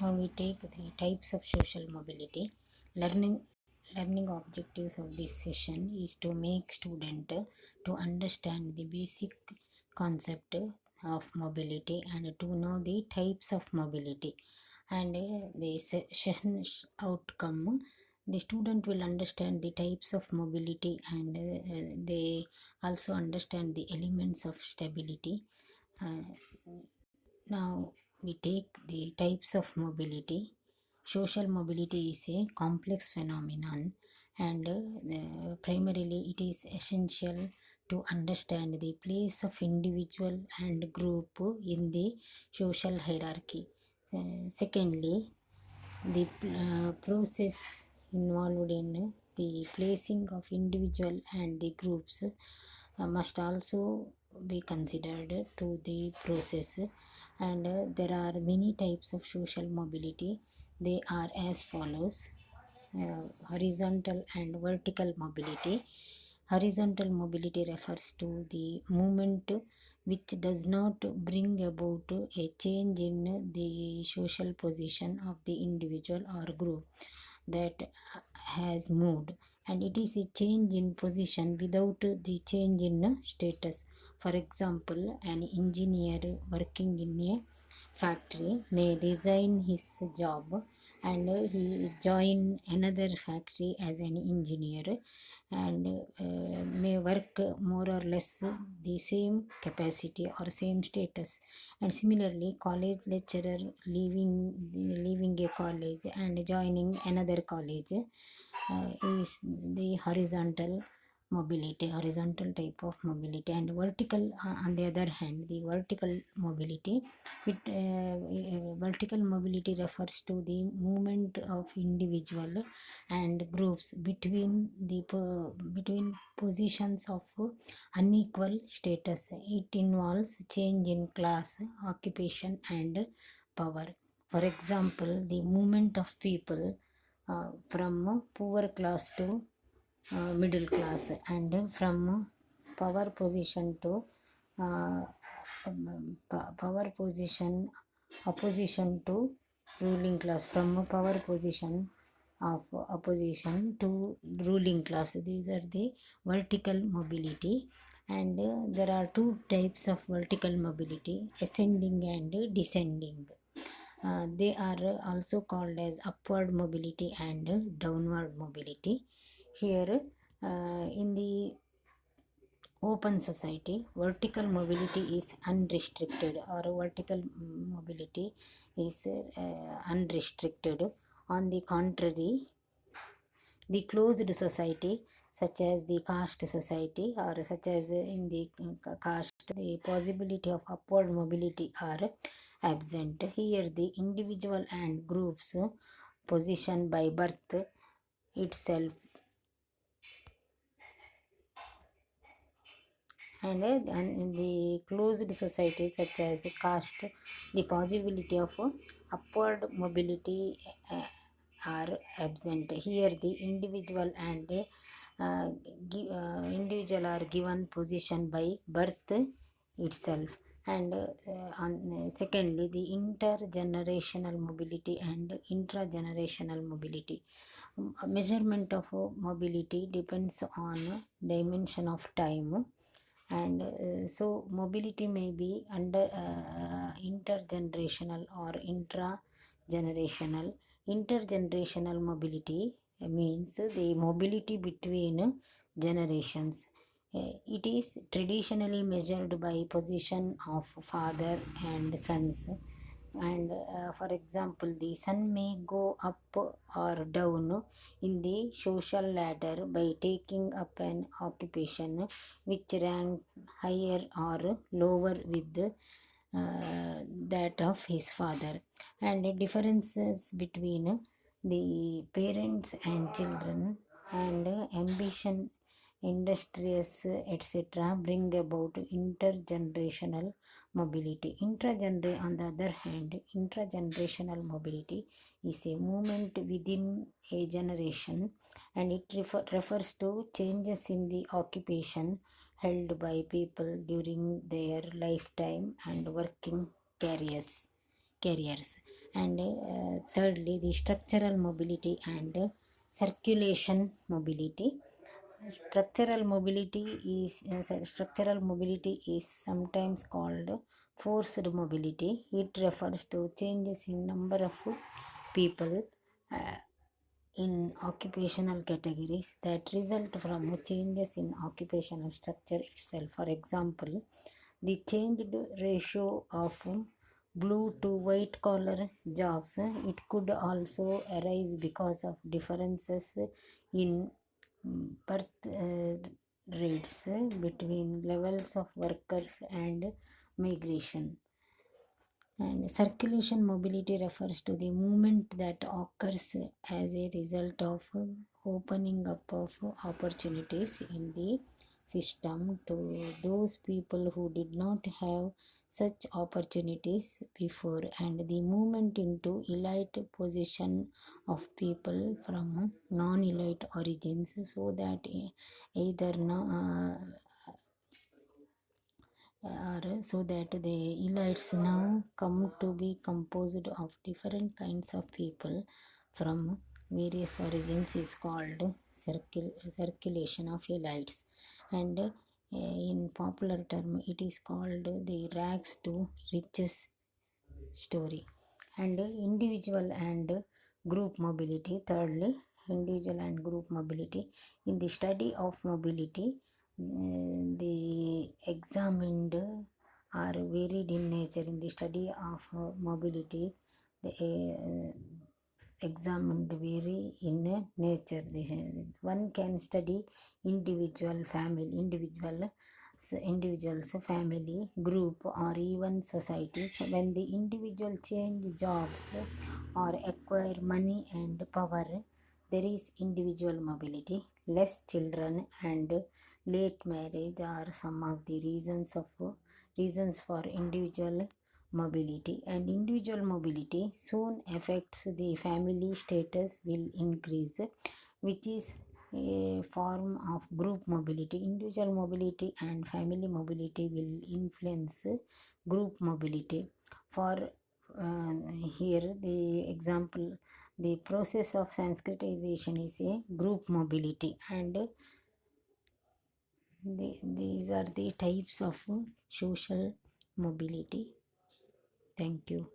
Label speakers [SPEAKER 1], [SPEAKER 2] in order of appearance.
[SPEAKER 1] Now we take the types of social mobility. Learning objectives of this session is to make student to understand the basic concept of mobility and to know the types of mobility. And the session outcome, the student will understand the types of mobility, and they also understand the elements of stability. uh, Now we take the types of mobility. Social mobility is a complex phenomenon, and primarily it is essential to understand the place of individual and group in the social hierarchy. Secondly, the process involved in the placing of individual and the groups must also be considered to the process. And there are many types of social mobility. They are as follows: horizontal and vertical mobility. Horizontal mobility refers to the movement which does not bring about a change in the social position of the individual or group that has moved, and it is a change in position without the change in status. For example, an engineer working in a factory may resign his job and he join another factory as an engineer, and may work more or less the same capacity or same status. And similarly, college lecturer leaving a college and joining another college is the horizontal type of mobility. And vertical, on the other hand, the vertical mobility refers to the movement of individual and groups between positions of unequal status. It involves change in class, occupation, and power. For example, the movement of people from poor class to middle class, and from power position to uh, power position opposition to ruling class, from power position of opposition to ruling class. These are the vertical mobility. And there are two types of vertical mobility: ascending and descending. They are also called as upward mobility and downward mobility. Here, in the open society, vertical mobility is unrestricted, or vertical mobility is unrestricted. On the contrary, the closed society, such as the caste society, or such as in the caste, the possibility of upward mobility are absent. Here the individual and groups position by birth itself, and in the closed society such as caste, the possibility of upward mobility are absent. Here the individual are given position by birth itself. And secondly, the intergenerational mobility and intragenerational mobility. Measurement of mobility depends on dimension of time, and so mobility may be under intergenerational or intragenerational. Intergenerational mobility means the mobility between generations. It is traditionally measured by position of father and sons. And for example, the son may go up or down in the social ladder by taking up an occupation which rank higher or lower with that of his father. And differences between the parents and children, and ambition, industrious, etc., bring about intergenerational mobility. On the other hand, intragenerational mobility is a movement within a generation, and it refers to changes in the occupation held by people during their lifetime and working careers. And thirdly, the structural mobility and circulation mobility. Structural mobility is sometimes called forced mobility. It refers to changes in number of people in occupational categories that result from changes in occupational structure itself. For example, the changed ratio of blue to white collar jobs. It could also arise because of differences in birth rates between levels of workers and migration. And circulation mobility refers to the movement that occurs as a result of opening up of opportunities in the system to those people who did not have such opportunities before, and the movement into elite position of people from non-elite origins, so that either or so that the elites now come to be composed of different kinds of people from various origins is called circulation of elites. And in popular term it is called the rags to riches story. And individual and group mobility. Thirdly, individual and group mobility. In the study of mobility, the examined are varied in nature. In the study of mobility, the examined vary in nature. One can study individuals, family, group, or even societies. When the individual change jobs or acquire money and power, there is individual mobility. Less children and late marriage are some of the reasons for individual mobility. And individual mobility soon affects the family status will increase, which is a form of group mobility. Individual mobility and family mobility will influence group mobility. For here the example, the process of Sanskritization is a group mobility. And these are the types of social mobility. Thank you.